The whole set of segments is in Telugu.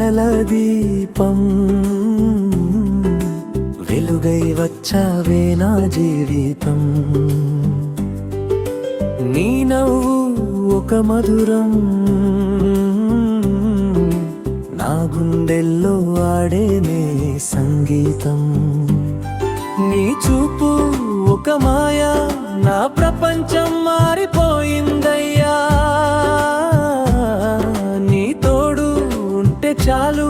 కలల దీపం వెలుగై వచ్చావే నా జీవితం. నీ నవ్వు ఒక మధురం నా గుండెల్లో ఆడేనే సంగీతం. నీ చూపు ఒక మాయా నా ప్రపంచం మారిపోయిందయ్యా. నీ తోడు ఉంటే చాలు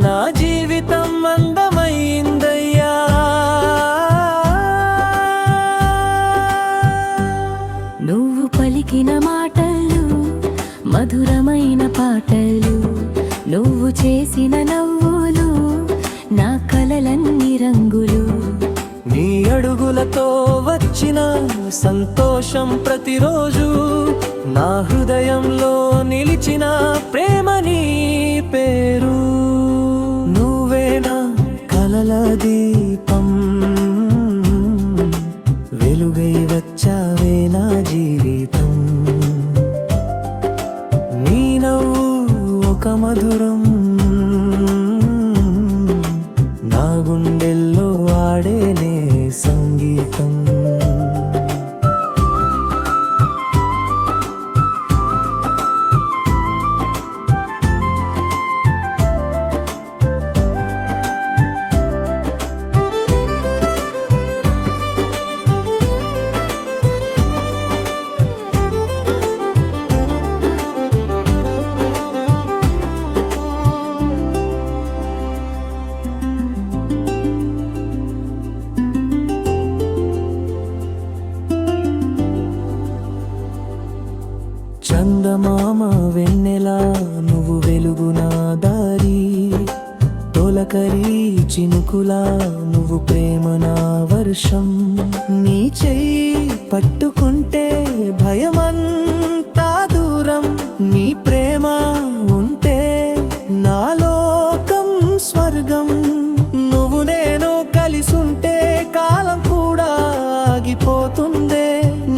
నా జీవితం అందమైందయ్యా. నువ్వు పలికిన మాటలు మధురమైన పాటలు, నువ్వు చేసిన నవ్వులు నా కలలన్నీ రంగులు. నీ అడుగులతో వచ్చిన సంతోషం ప్రతిరోజు నా హృదయంలో నిలిచిన ప్రేమ నీ పేరు. నువ్వే నా కలల దీపం వెలుగై వచ్చావే నా జీవితం. నీ నవ్వు ఒక మధురం నా గుండెల్లో ఆడేనే సంగీతం. చందమామ వెన్నెలా నువ్వు వెలుగు నా దారి, తొలకరి చినుకులా నువ్వు ప్రేమ నా వర్షం. నీ చెయ్యి పట్టుకుంటే భయమంతా దూరం, నీ ప్రేమ ఉంటే నా లోకం స్వర్గం. నువ్వు నేను కలిసుంటే కాలం కూడా ఆగిపోతుందే,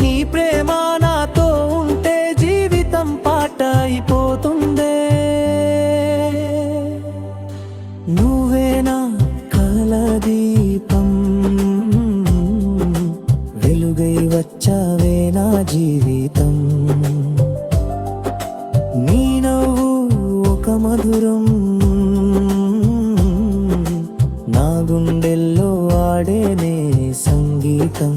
నీ ప్రేమ నాతో ఉంటే జీవితం పాట అయిపోతుందే. నువ్వే నా కలల దీపం వెలుగై వచ్చావే నా జీవితం. నీ నవ్వు ఒక మధురం నా గుండెల్లో ఆడేనే సంగీతం.